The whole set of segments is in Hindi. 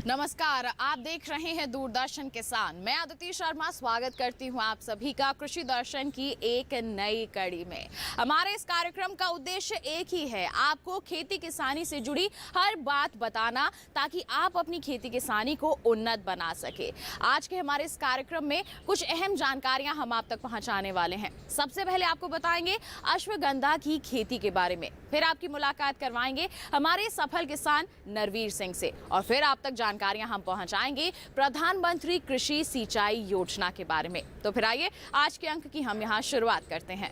नमस्कार, आप देख रहे हैं दूरदर्शन किसान। मैं अदिति शर्मा स्वागत करती हूं आप सभी का कृषि दर्शन की एक नई कड़ी में। हमारे इस कार्यक्रम का उद्देश्य एक ही है, आपको खेती किसानी से जुड़ी हर बात बताना ताकि आप अपनी खेती किसानी को उन्नत बना सके। आज के हमारे इस कार्यक्रम में कुछ अहम जानकारियां हम आप तक पहुंचाने वाले हैं। सबसे पहले आपको बताएंगे अश्वगंधा की खेती के बारे में, फिर आपकी मुलाकात करवाएंगे हमारे सफल किसान नरवीर सिंह से, और फिर आप तक जानकारियां हम पहुंचाएंगे प्रधानमंत्री कृषि सिंचाई योजना के बारे में। तो फिर आइए आज के अंक की हम यहां शुरुआत करते हैं।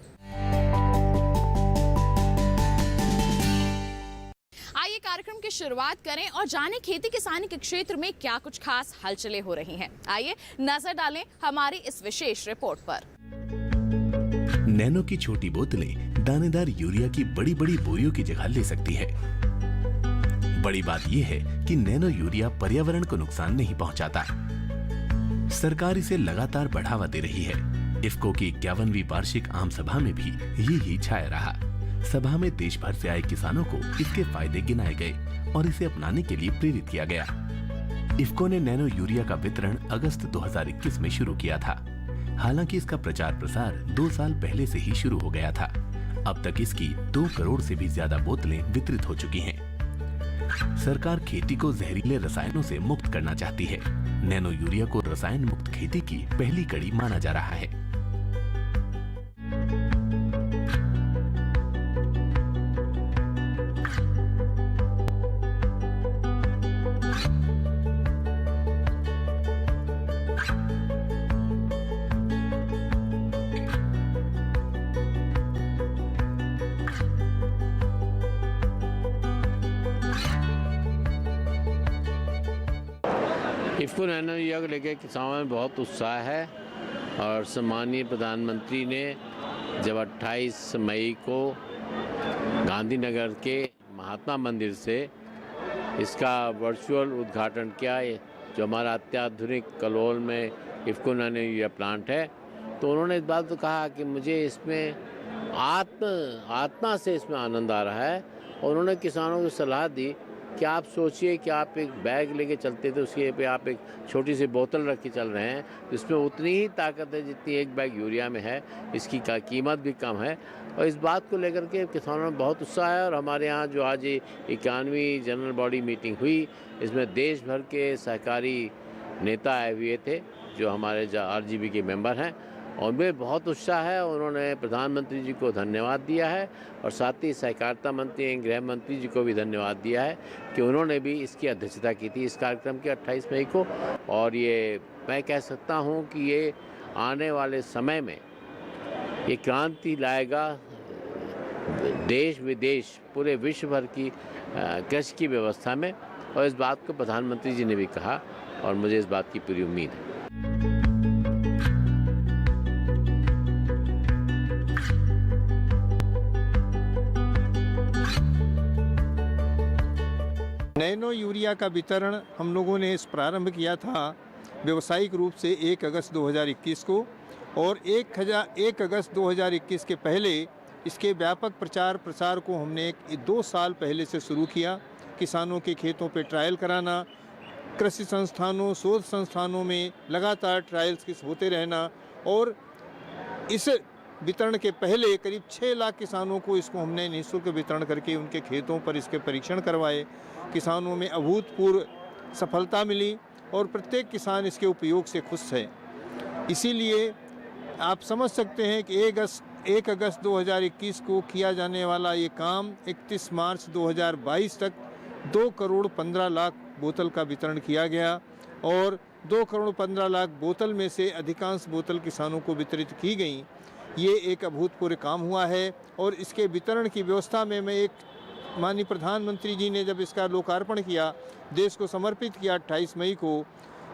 आइए कार्यक्रम की शुरुआत करें और जानें खेती किसानी के क्षेत्र में क्या कुछ खास हलचलें हो रही हैं। आइए नजर डालें हमारी इस विशेष रिपोर्ट पर। नैनो की छोटी बोतलें दानेदार यूरिया की बड़ी बड़ी बोरियों की जगह ले सकती है। बड़ी बात यह है कि नैनो यूरिया पर्यावरण को नुकसान नहीं पहुंचाता। सरकार इसे लगातार बढ़ावा दे रही है। इफ्को की 51वीं वार्षिक आम सभा में भी यही छाया रहा। सभा में देश भर से आए किसानों को इसके फायदे गिनाए गए और इसे अपनाने के लिए प्रेरित किया गया। इफ्को ने नैनो यूरिया का वितरण अगस्त 2021 में शुरू किया था। हालांकि इसका प्रचार प्रसार 2 साल पहले से ही शुरू हो गया था। अब तक इसकी 2 करोड़ से भी ज्यादा बोतलें वितरित हो चुकी हैं। सरकार खेती को जहरीले रसायनों से मुक्त करना चाहती है। नैनो यूरिया को रसायन मुक्त खेती की पहली कड़ी माना जा रहा है। इफ्को नैनो यूरिया को लेकर किसानों में बहुत उत्साह है और सम्मानीय प्रधानमंत्री ने जब 28 मई को गांधीनगर के महात्मा मंदिर से इसका वर्चुअल उद्घाटन किया, जो हमारा अत्याधुनिक कलोल में इफ्को नैनो यूरिया प्लांट है, तो उन्होंने इस बात को कहा कि मुझे इसमें आत्मा से इसमें आनंद आ रहा है। और उन्होंने किसानों को सलाह दी कि आप सोचिए कि आप एक बैग लेके चलते थे, उसके पे आप एक छोटी सी बोतल रख के चल रहे हैं, जिसमें उतनी ही ताकत है जितनी एक बैग यूरिया में है। इसकी कीमत भी कम है और इस बात को लेकर के किसानों में बहुत उत्साह है। और हमारे यहाँ जो आज 91वीं जनरल बॉडी मीटिंग हुई, इसमें देश भर के सहकारी नेता आए हुए थे जो हमारे RGB के मेंबर हैं, और उनमें बहुत उत्साह है। उन्होंने प्रधानमंत्री जी को धन्यवाद दिया है और साथ ही सहकारिता मंत्री गृह मंत्री जी को भी धन्यवाद दिया है कि उन्होंने भी इसकी अध्यक्षता की थी इस कार्यक्रम की 28 मई को। और ये मैं कह सकता हूँ कि ये आने वाले समय में ये क्रांति लाएगा देश विदेश पूरे विश्व भर की कृषि की व्यवस्था में, और इस बात को प्रधानमंत्री जी ने भी कहा और मुझे इस बात की पूरी उम्मीद है। नैनो यूरिया का वितरण हम लोगों ने इस प्रारंभ किया था व्यावसायिक रूप से 1 अगस्त 2021 को, और 1 अगस्त 2021 के पहले इसके व्यापक प्रचार प्रसार को हमने 2 साल पहले से शुरू किया। किसानों के खेतों पे ट्रायल कराना, कृषि संस्थानों शोध संस्थानों में लगातार ट्रायल्स होते रहना, और इस वितरण के पहले करीब 6 लाख किसानों को इसको हमने निःशुल्क वितरण करके उनके खेतों पर इसके परीक्षण करवाए। किसानों में अभूतपूर्व सफलता मिली और प्रत्येक किसान इसके उपयोग से खुश है। इसीलिए आप समझ सकते हैं कि 1 अगस्त 2021 को किया जाने वाला ये काम 31 मार्च 2022 तक 2 करोड़ 15 लाख बोतल का वितरण किया गया, और 2 करोड़ 15 लाख बोतल में से अधिकांश बोतल किसानों को वितरित की गई। ये एक अभूतपूर्व काम हुआ है। और इसके वितरण की व्यवस्था में मैं माननीय प्रधानमंत्री जी ने जब इसका लोकार्पण किया, देश को समर्पित किया 28 मई को,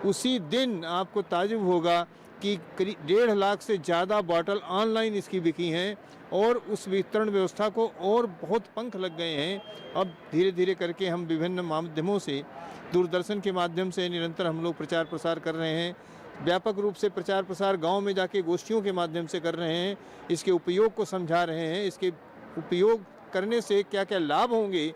उसी दिन आपको ताज्जुब होगा कि करीब 1.5 लाख से ज़्यादा बॉटल ऑनलाइन इसकी बिकी हैं, और उस वितरण व्यवस्था को और बहुत पंख लग गए हैं। अब धीरे धीरे करके हम विभिन्न माध्यमों से, दूरदर्शन के माध्यम से निरंतर हम लोग प्रचार प्रसार कर रहे हैं। व्यापक रूप से प्रचार प्रसार गांव में जाके गोष्ठियों के माध्यम से कर रहे हैं। इसके उपयोग को समझा रहे हैं, इसके उपयोग करने से क्या क्या लाभ होंगे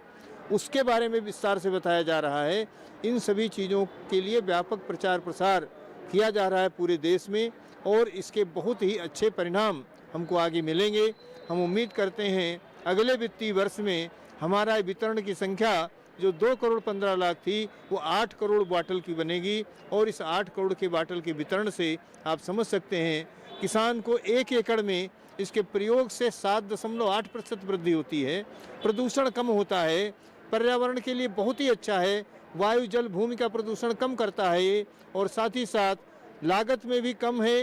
उसके बारे में विस्तार से बताया जा रहा है। इन सभी चीज़ों के लिए व्यापक प्रचार प्रसार किया जा रहा है पूरे देश में और इसके बहुत ही अच्छे परिणाम हमको आगे मिलेंगे। हम उम्मीद करते हैं अगले वित्तीय वर्ष में हमारा वितरण की संख्या जो 2 करोड़ 15 लाख थी वो 8 करोड़ बॉटल की बनेगी और इस 8 करोड़ के बॉटल के वितरण से आप समझ सकते हैं किसान को 1 एकड़ में इसके प्रयोग से 7.8% वृद्धि होती है, प्रदूषण कम होता है, पर्यावरण के लिए बहुत ही अच्छा है, वायु जल भूमि का प्रदूषण कम करता है ये और साथ ही साथ लागत में भी कम है,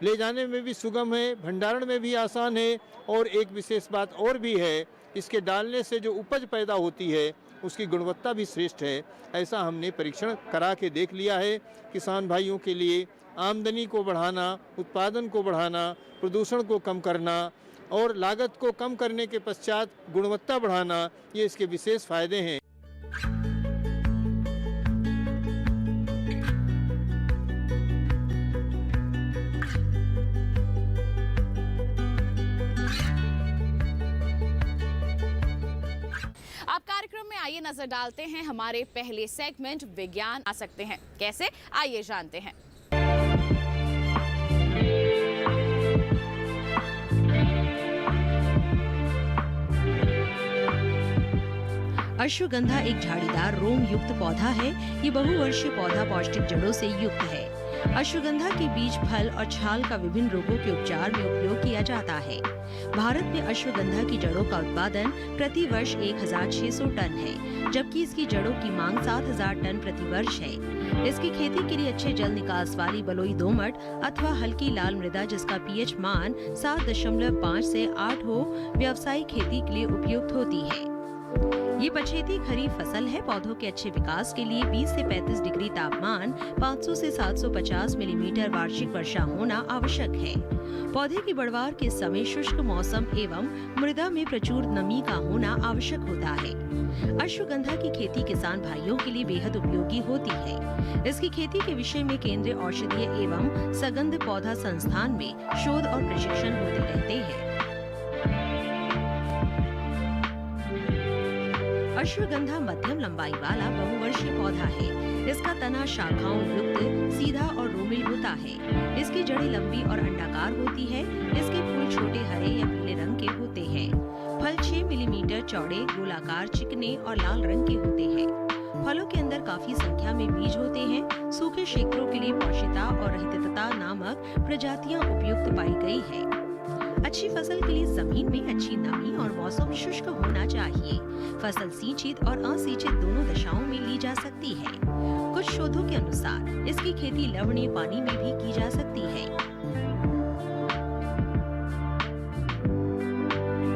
ले जाने में भी सुगम है, भंडारण में भी आसान है और एक विशेष बात और भी है, इसके डालने से जो उपज पैदा होती है उसकी गुणवत्ता भी श्रेष्ठ है। ऐसा हमने परीक्षण करा के देख लिया है। किसान भाइयों के लिए आमदनी को बढ़ाना, उत्पादन को बढ़ाना, प्रदूषण को कम करना और लागत को कम करने के पश्चात गुणवत्ता बढ़ाना, ये इसके विशेष फायदे हैं। अब कार्यक्रम में आइए नजर डालते हैं हमारे पहले सेगमेंट विज्ञान आ सकते हैं कैसे, आइए जानते हैं। अश्वगंधा एक झाड़ीदार रोम युक्त पौधा है। ये बहुवर्षीय पौधा पौष्टिक जड़ों से युक्त है। अश्वगंधा के बीज, फल और छाल का विभिन्न रोगों के उपचार में उपयोग किया जाता है। भारत में अश्वगंधा की जड़ों का उत्पादन प्रति वर्ष 1600 टन है, जबकि इसकी जड़ों की मांग 7000 टन प्रति वर्ष है। इसकी खेती के लिए अच्छे जल निकास वाली बलुई दोमट अथवा हल्की लाल मृदा जिसका पीएच मान 7.5 से 8 हो, व्यावसायिक खेती के लिए उपयुक्त होती है। ये पछेती खरीफ फसल है। पौधों के अच्छे विकास के लिए 20 से 35 डिग्री तापमान, 500 से 750 मिलीमीटर वार्षिक वर्षा होना आवश्यक है। पौधे की बढ़वार के समय शुष्क मौसम एवं मृदा में प्रचुर नमी का होना आवश्यक होता है। अश्वगंधा की खेती किसान भाइयों के लिए बेहद उपयोगी होती है। इसकी खेती के विषय में केंद्रीय औषधीय एवं सगंध पौधा संस्थान में शोध और प्रशिक्षण होते रहते हैं। अश्वगंधा मध्यम लंबाई वाला बहुवर्षीय पौधा है। इसका तना शाखाओं युक्त, सीधा और रोमिल होता है। इसकी जड़ें लंबी और अंडाकार होती है। इसके फूल छोटे हरे या पीले रंग के होते हैं। फल 6 मिलीमीटर चौड़े, गोलाकार, चिकने और लाल रंग के होते हैं। फलों के अंदर काफी संख्या में बीज होते हैं। सूखे क्षेत्रों के लिए पौष्टिकता और रहितता नामक प्रजातियां उपयुक्त पाई गई है। अच्छी फसल के लिए जमीन में अच्छी नमी और मौसम शुष्क होना चाहिए। फसल सिंचित और असिंचित दोनों दशाओं में ली जा सकती है। कुछ शोधों के अनुसार इसकी खेती लवणीय पानी में भी की जा सकती है।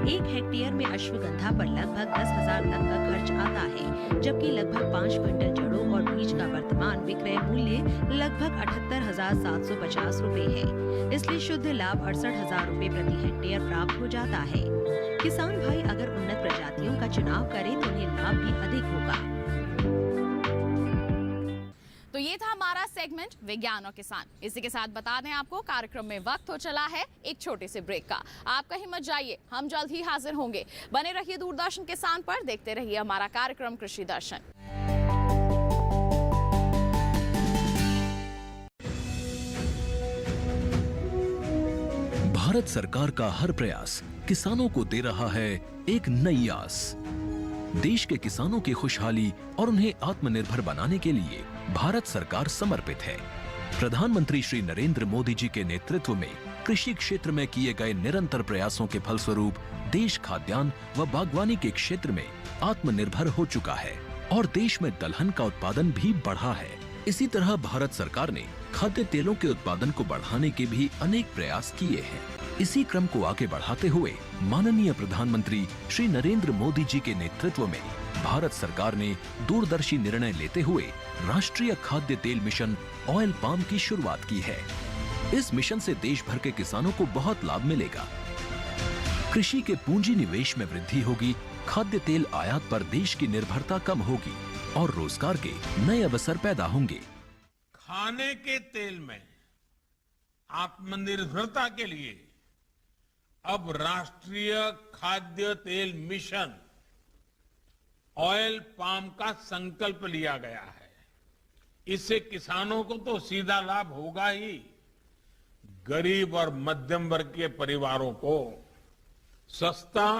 1 हेक्टेयर में अश्वगंधा पर लगभग 10,000 तक का खर्च आता है, जबकि लगभग 5 क्विंटल जड़ों और बीज का वर्तमान विक्रय मूल्य लगभग 78,750 रुपए है। इसलिए शुद्ध लाभ 68,000 रुपए प्रति हेक्टेयर प्राप्त हो जाता है। किसान भाई अगर उन्नत प्रजातियों का चुनाव करें तो उन्हें लाभ भी अधिक होगा। तो ये था हमारा सेगमेंट विज्ञान और किसान। इसी के साथ बता दें आपको कार्यक्रम में वक्त हो चला है एक छोटे से ब्रेक का। आप कहीं मत जाइए, हम जल्द ही हाजिर होंगे। बने रहिए दूरदर्शन किसान पर, देखते रहिए हमारा कार्यक्रम कृषि दर्शन। भारत सरकार का हर प्रयास किसानों को दे रहा है एक नई आस। देश के किसानों की खुशहाली और उन्हें आत्मनिर्भर बनाने के लिए भारत सरकार समर्पित है। प्रधानमंत्री श्री नरेंद्र मोदी जी के नेतृत्व में कृषि क्षेत्र में किए गए निरंतर प्रयासों के फलस्वरूप देश खाद्यान्न व बागवानी के क्षेत्र में आत्मनिर्भर हो चुका है और देश में दलहन का उत्पादन भी बढ़ा है। इसी तरह भारत सरकार ने खाद्य तेलों के उत्पादन को बढ़ाने के भी अनेक प्रयास किए हैं। इसी क्रम को आगे बढ़ाते हुए माननीय प्रधानमंत्री श्री नरेंद्र मोदी जी के नेतृत्व में भारत सरकार ने दूरदर्शी निर्णय लेते हुए राष्ट्रीय खाद्य तेल मिशन ऑयल पाम की शुरुआत की है। इस मिशन से देश भर के किसानों को बहुत लाभ मिलेगा। कृषि के पूंजी निवेश में वृद्धि होगी, खाद्य तेल आयात पर देश की निर्भरता कम होगी और रोजगार के नए अवसर पैदा होंगे। खाने के तेल में आत्मनिर्भरता के लिए अब राष्ट्रीय खाद्य तेल मिशन ऑयल पाम का संकल्प लिया गया है। इससे किसानों को तो सीधा लाभ होगा ही, गरीब और मध्यम वर्ग के परिवारों को सस्ता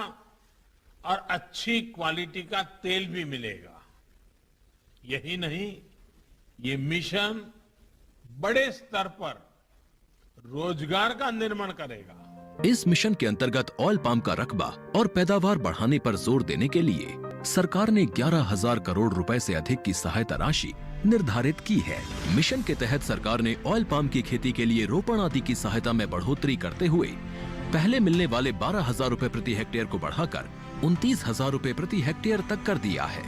और अच्छी क्वालिटी का तेल भी मिलेगा। यही नहीं, ये मिशन बड़े स्तर पर रोजगार का निर्माण करेगा। इस मिशन के अंतर्गत ऑयल पाम का रकबा और पैदावार बढ़ाने पर जोर देने के लिए सरकार ने 11,000 करोड़ रुपए से अधिक की सहायता राशि निर्धारित की है। मिशन के तहत सरकार ने ऑयल पाम की खेती के लिए रोपण आदि की सहायता में बढ़ोतरी करते हुए पहले मिलने वाले 12,000 रुपए प्रति हेक्टेयर को बढ़ाकर 29,000 रुपए प्रति हेक्टेयर तक कर दिया है।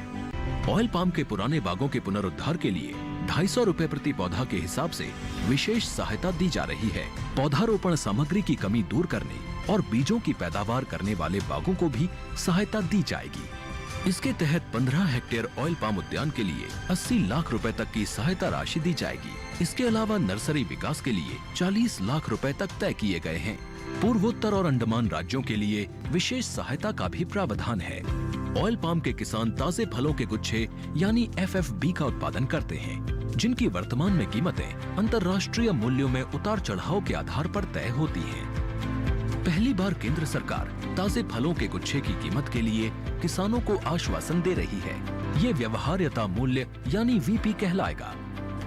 ऑयल पाम के पुराने बागों के पुनरुद्धार के लिए 250 रुपए प्रति पौधा के हिसाब से विशेष सहायता दी जा रही है। पौधारोपण सामग्री की कमी दूर करने और बीजों की पैदावार करने वाले बागों को भी सहायता दी जाएगी। इसके तहत 15 हेक्टेयर ऑयल पाम उद्यान के लिए 80 लाख रुपए तक की सहायता राशि दी जाएगी। इसके अलावा नर्सरी विकास के लिए 40 लाख रुपए तक तय किए गए हैं। पूर्वोत्तर और अंडमान राज्यों के लिए विशेष सहायता का भी प्रावधान है। ऑयल पाम के किसान ताजे फलों के गुच्छे यानी FFB का उत्पादन करते हैं, जिनकी वर्तमान में कीमतें अंतर्राष्ट्रीय मूल्यों में उतार चढ़ाव के आधार पर तय होती हैं। पहली बार केंद्र सरकार ताजे फलों के गुच्छे की कीमत के लिए किसानों को आश्वासन दे रही है। ये व्यवहार्यता मूल्य यानी VP कहलाएगा,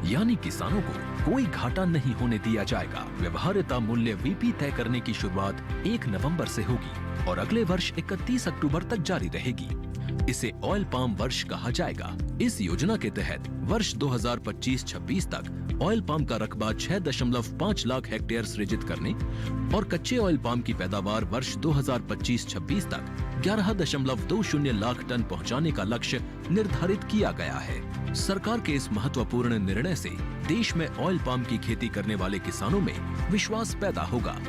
यानी किसानों को कोई घाटा नहीं होने दिया जाएगा। व्यवहार्यता मूल्य VP तय करने की शुरुआत 1 नवंबर से होगी और अगले वर्ष 31 अक्टूबर तक जारी रहेगी। इसे ऑयल पाम वर्ष कहा जाएगा। इस योजना के तहत वर्ष 2025-26 तक ऑयल पाम का रकबा 6.5 लाख हेक्टेयर सृजित करने और कच्चे ऑयल पाम की पैदावार वर्ष 2025-26 तक 11.20 लाख टन पहुंचाने का लक्ष्य निर्धारित किया गया है। सरकार के इस महत्वपूर्ण निर्णय से देश में ऑयल पाम की खेती करने वाले किसानों में विश्वास पैदा होगा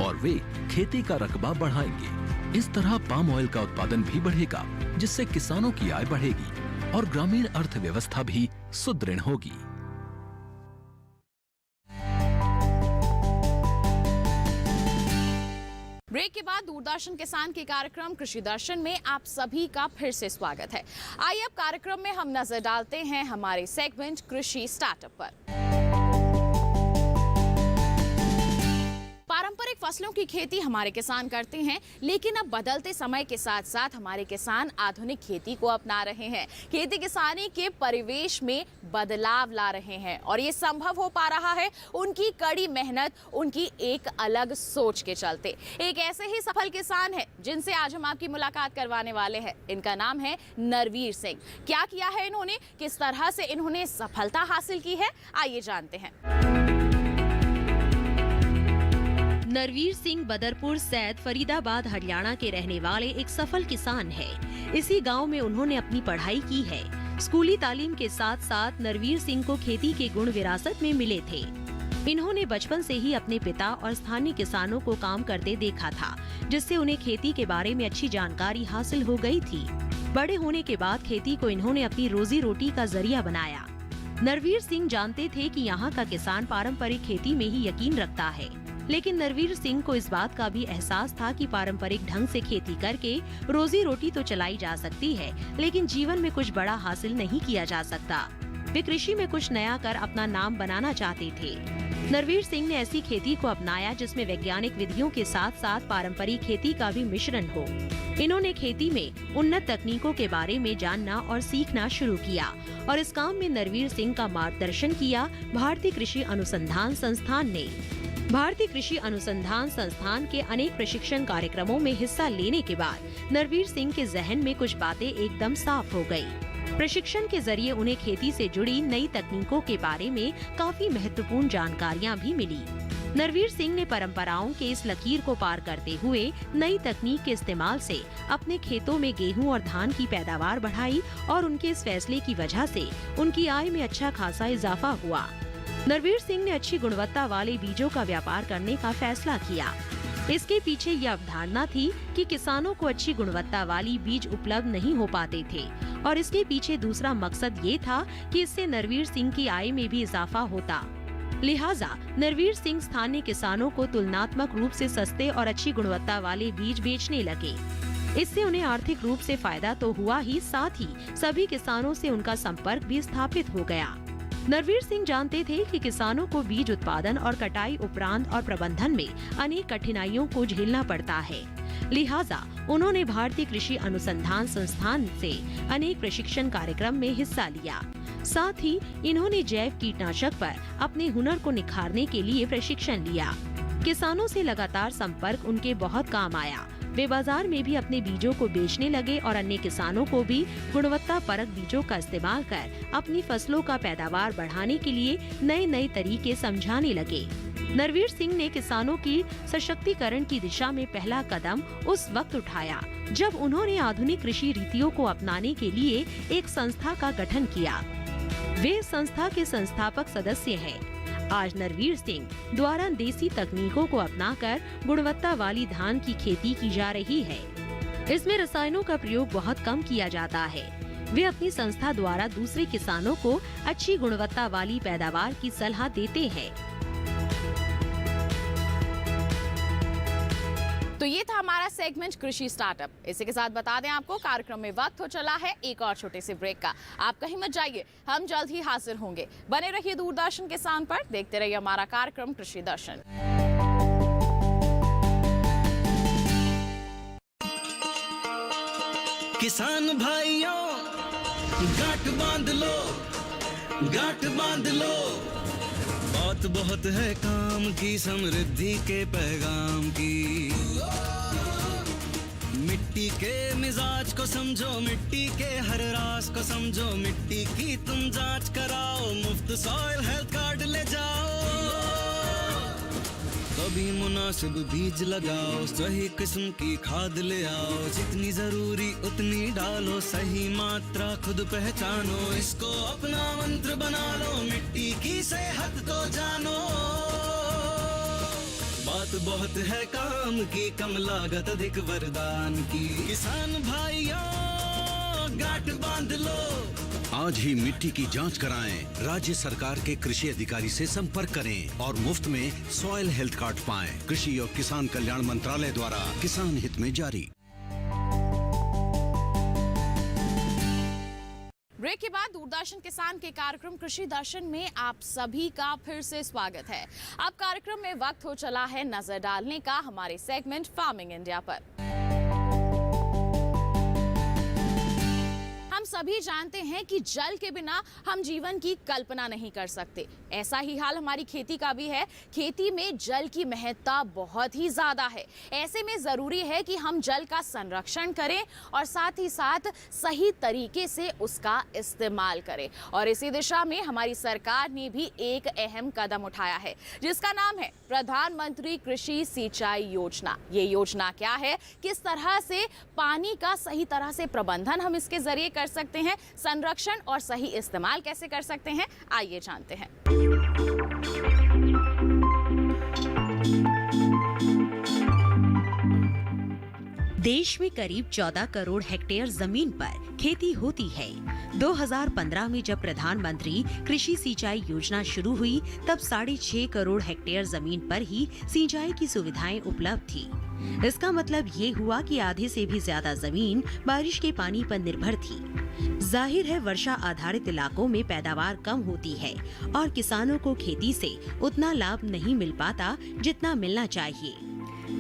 और वे खेती का रकबा बढ़ाएंगे। इस तरह पाम ऑयल का उत्पादन भी बढ़ेगा, जिससे किसानों की आय बढ़ेगी और ग्रामीण अर्थव्यवस्था भी सुदृढ़ होगी। ब्रेक के बाद दूरदर्शन किसान के कार्यक्रम कृषि दर्शन में आप सभी का फिर से स्वागत है। आइए अब कार्यक्रम में हम नजर डालते हैं हमारे सेगमेंट कृषि स्टार्टअप पर। पारंपरिक फसलों की खेती हमारे किसान करते हैं, लेकिन अब बदलते समय के साथ साथ हमारे किसान आधुनिक खेती को अपना रहे हैं। खेती किसानी के परिवेश में बदलाव ला रहे हैं और ये संभव हो पा रहा है उनकी कड़ी मेहनत, उनकी एक अलग सोच के चलते। एक ऐसे ही सफल किसान है जिनसे आज हम आपकी मुलाकात करवाने वाले हैं। इनका नाम है नरवीर सिंह। क्या किया है इन्होंने, किस तरह से इन्होंने सफलता हासिल की है, आइए जानते हैं। नरवीर सिंह बदरपुर सैद फरीदाबाद हरियाणा के रहने वाले एक सफल किसान है। इसी गांव में उन्होंने अपनी पढ़ाई की है। स्कूली तालीम के साथ साथ नरवीर सिंह को खेती के गुण विरासत में मिले थे। इन्होंने बचपन से ही अपने पिता और स्थानीय किसानों को काम करते देखा था, जिससे उन्हें खेती के बारे में अच्छी जानकारी हासिल हो गई थी। बड़े होने के बाद खेती को इन्होंने अपनी रोजी रोटी का जरिया बनाया। नरवीर सिंह जानते थे कि यहाँ का किसान पारंपरिक खेती में ही यकीन रखता है, लेकिन नरवीर सिंह को इस बात का भी एहसास था कि पारंपरिक ढंग से खेती करके रोजी रोटी तो चलाई जा सकती है, लेकिन जीवन में कुछ बड़ा हासिल नहीं किया जा सकता। वे कृषि में कुछ नया कर अपना नाम बनाना चाहते थे। नरवीर सिंह ने ऐसी खेती को अपनाया जिसमें वैज्ञानिक विधियों के साथ साथ पारंपरिक खेती का भी मिश्रण हो। इन्होंने खेती में उन्नत तकनीकों के बारे में जानना और सीखना शुरू किया और इस काम में नरवीर सिंह का मार्गदर्शन किया भारतीय कृषि अनुसंधान संस्थान ने। भारतीय कृषि अनुसंधान संस्थान के अनेक प्रशिक्षण कार्यक्रमों में हिस्सा लेने के बाद नरवीर सिंह के जहन में कुछ बातें एकदम साफ हो गयी। प्रशिक्षण के जरिए उन्हें खेती से जुड़ी नई तकनीकों के बारे में काफी महत्वपूर्ण जानकारियां भी मिली। नरवीर सिंह ने परंपराओं के इस लकीर को पार करते हुए नई तकनीक के इस्तेमाल से अपने खेतों में गेहूं और धान की पैदावार बढ़ाई और उनके इस फैसले की वजह से उनकी आय में अच्छा खासा इजाफा हुआ। नरवीर सिंह ने अच्छी गुणवत्ता वाले बीजों का व्यापार करने का फैसला किया। इसके पीछे यह अवधारणा थी कि किसानों को अच्छी गुणवत्ता वाली बीज उपलब्ध नहीं हो पाते थे और इसके पीछे दूसरा मकसद ये था कि इससे नरवीर सिंह की आय में भी इजाफा होता। लिहाजा नरवीर सिंह स्थानीय किसानों को तुलनात्मक रूप से सस्ते और अच्छी गुणवत्ता वाले बीज बेचने लगे। इससे उन्हें आर्थिक रूप से फायदा तो हुआ ही, साथ ही सभी किसानों से उनका संपर्क भी स्थापित हो गया। नरवीर सिंह जानते थे कि किसानों को बीज उत्पादन और कटाई उपरांत और प्रबंधन में अनेक कठिनाइयों को झेलना पड़ता है। लिहाजा उन्होंने भारतीय कृषि अनुसंधान संस्थान से अनेक प्रशिक्षण कार्यक्रम में हिस्सा लिया। साथ ही इन्होंने जैव कीटनाशक पर अपने हुनर को निखारने के लिए प्रशिक्षण लिया। किसानों से लगातार संपर्क उनके बहुत काम आया। वे बाजार में भी अपने बीजों को बेचने लगे और अन्य किसानों को भी गुणवत्ता परक बीजों का इस्तेमाल कर अपनी फसलों का पैदावार बढ़ाने के लिए नए नए तरीके समझाने लगे। नरवीर सिंह ने किसानों की सशक्तिकरण की दिशा में पहला कदम उस वक्त उठाया जब उन्होंने आधुनिक कृषि रीतियों को अपनाने के लिए एक संस्था का गठन किया। वे संस्था के संस्थापक सदस्य हैं। आज नरवीर सिंह द्वारा देसी तकनीकों को अपनाकर गुणवत्ता वाली धान की खेती की जा रही है। इसमें रसायनों का प्रयोग बहुत कम किया जाता है। वे अपनी संस्था द्वारा दूसरे किसानों को अच्छी गुणवत्ता वाली पैदावार की सलाह देते हैं। तो ये था हमारा सेगमेंट कृषि स्टार्टअप। इसी के साथ बता दें आपको कार्यक्रम में वक्त हो चला है एक और छोटे से ब्रेक का। आप कहीं मत जाइए, हम जल्द ही हाजिर होंगे। बने रहिए दूरदर्शन किसान पर, देखते रहिए हमारा कार्यक्रम कृषि दर्शन। किसान भाइयों गांठ बांध लो, गांठ बांध लो, बात बहुत है काम की, समृद्धि के पैगाम की। मिट्टी के मिजाज को समझो, मिट्टी के हर राज को समझो, मिट्टी की तुम जांच कराओ, मुफ्त सॉइल हेल्थ कार्ड ले जाओ। कभी मुनासिब बीज लगाओ, सही किस्म की खाद ले आओ, जितनी जरूरी उतनी डालो, सही मात्रा खुद पहचानो, इसको अपना मंत्र बना लो, मिट्टी की सेहत को जानो। बात बहुत है काम की, कम लागत अधिक वरदान की। किसान भाइयों गांठ बांध लो, आज ही मिट्टी की जांच कराएं, राज्य सरकार के कृषि अधिकारी से संपर्क करें और मुफ्त में सॉइल हेल्थ कार्ड पाएं। कृषि और किसान कल्याण मंत्रालय द्वारा किसान हित में जारी। ब्रेक के बाद दूरदर्शन किसान के कार्यक्रम कृषि दर्शन में आप सभी का फिर से स्वागत है। अब कार्यक्रम में वक्त हो चला है नजर डालने का हमारे सेगमेंट फार्मिंग इंडिया पर। हम सभी जानते हैं कि जल के बिना हम जीवन की कल्पना नहीं कर सकते। ऐसा ही हाल हमारी खेती का भी है। खेती में जल की महत्ता बहुत ही ज्यादा है। ऐसे में जरूरी है कि हम जल का संरक्षण करें और साथ ही साथ सही तरीके से उसका इस्तेमाल करें। और इसी दिशा में हमारी सरकार ने भी एक अहम कदम उठाया है, जिसका नाम है प्रधानमंत्री कृषि सिंचाई योजना। ये योजना क्या है, किस तरह से पानी का सही तरह से प्रबंधन हम इसके जरिए कर सकते हैं, संरक्षण और सही इस्तेमाल कैसे कर सकते हैं, आइए जानते हैं। देश में करीब 14 करोड़ हेक्टेयर जमीन पर खेती होती है। 2015 में जब प्रधानमंत्री कृषि सिंचाई योजना शुरू हुई तब 6.5 करोड़ हेक्टेयर जमीन पर ही सिंचाई की सुविधाएं उपलब्ध थी। इसका मतलब ये हुआ कि आधे से भी ज्यादा जमीन बारिश के पानी पर निर्भर थी। जाहिर है वर्षा आधारित इलाकों में पैदावार कम होती है और किसानों को खेती से उतना लाभ नहीं मिल पाता जितना मिलना चाहिए।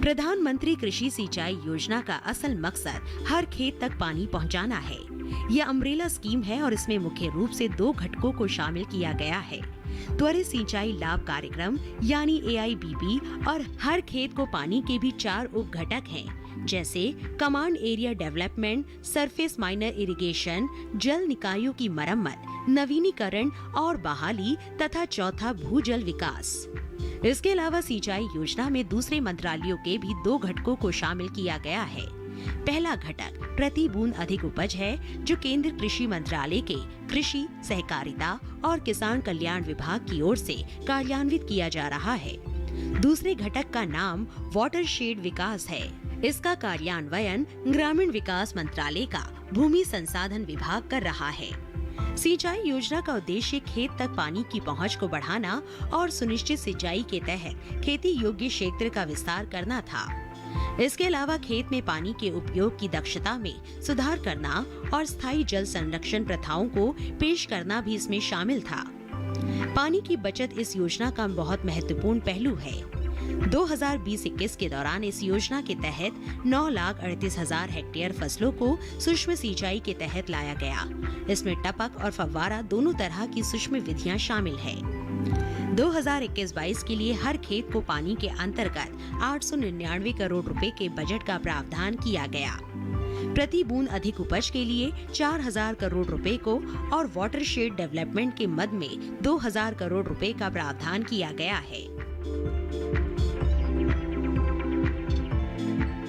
प्रधानमंत्री कृषि सिंचाई योजना का असल मकसद हर खेत तक पानी पहुंचाना है। यह अम्ब्रेला स्कीम है और इसमें मुख्य रूप से 2 घटकों को शामिल किया गया है। त्वरित सिंचाई लाभ कार्यक्रम यानी AIBP और हर खेत को पानी के भी 4 उप घटक हैं, जैसे command area development, surface miner irrigation, जल निकायों की मरम्मत, नवीनीकरण और बहाली तथा चौथा भूजल विकास। इसके अलावा सिंचाई योजना में दूसरे मंत्रालयों के भी 2 घटकों को शामिल किया गया है। पहला घटक प्रति बूंद अधिक उपज है, जो केंद्र कृषि मंत्रालय के कृषि, सहकारिता और किसान कल्याण विभाग की ओर से कार्यान्वित किया जा रहा है। दूसरे घटक का नाम वाटरशेड विकास है। इसका कार्यान्वयन ग्रामीण विकास मंत्रालय का भूमि संसाधन विभाग कर रहा है। सिंचाई योजना का उद्देश्य खेत तक पानी की पहुंच को बढ़ाना और सुनिश्चित सिंचाई के तहत खेती योग्य क्षेत्र का विस्तार करना था। इसके अलावा खेत में पानी के उपयोग की दक्षता में सुधार करना और स्थायी जल संरक्षण प्रथाओं को पेश करना भी इसमें शामिल था। पानी की बचत इस योजना का बहुत महत्वपूर्ण पहलू है। 2020-21 के दौरान इस योजना के तहत 9,38,000 हेक्टेयर फसलों को सूक्ष्म सिंचाई के तहत लाया गया। इसमें टपक और फव्वारा दोनों तरह की सूक्ष्म विधियां शामिल है। 2021-22 के लिए हर खेत को पानी के अंतर्गत 899 करोड़ रुपए के बजट का प्रावधान किया गया। प्रति बूंद अधिक उपज के लिए 4,000 करोड़ रुपए को और वाटरशेड डेवलपमेंट के मद में 2,000 करोड़ रुपए का प्रावधान किया गया है।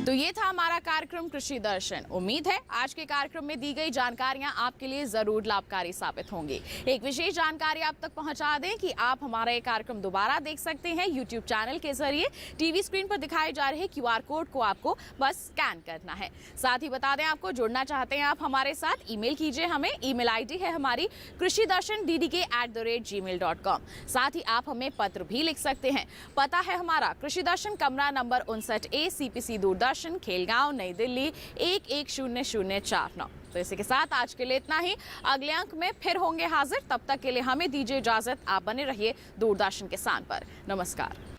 तो ये था हमारा कार्यक्रम कृषि दर्शन। उम्मीद है आज के कार्यक्रम में दी गई जानकारियां आपके लिए जरूर लाभकारी साबित होंगी। एक विशेष जानकारी आप तक पहुंचा दें कि आप हमारा ये कार्यक्रम दोबारा देख सकते हैं यूट्यूब चैनल के जरिए। टीवी स्क्रीन पर दिखाए जा रहे QR कोड को आपको बस स्कैन करना है। साथ ही बता दें, आपको जुड़ना चाहते हैं आप हमारे साथ, ईमेल कीजिए हमें। ईमेल ID है हमारी krushidarshan@gmail.com। साथ ही आप हमें पत्र भी लिख सकते हैं। पता है हमारा कृषि दर्शन, कमरा number 59A, CPC Doordarshan, Khelgaon, नई दिल्ली 110049। तो इसी के साथ आज के लिए इतना ही। अगले अंक में फिर होंगे हाजिर। तब तक के लिए हमें दीजिए इजाजत। आप बने रहिए दूरदर्शन किसान पर। नमस्कार।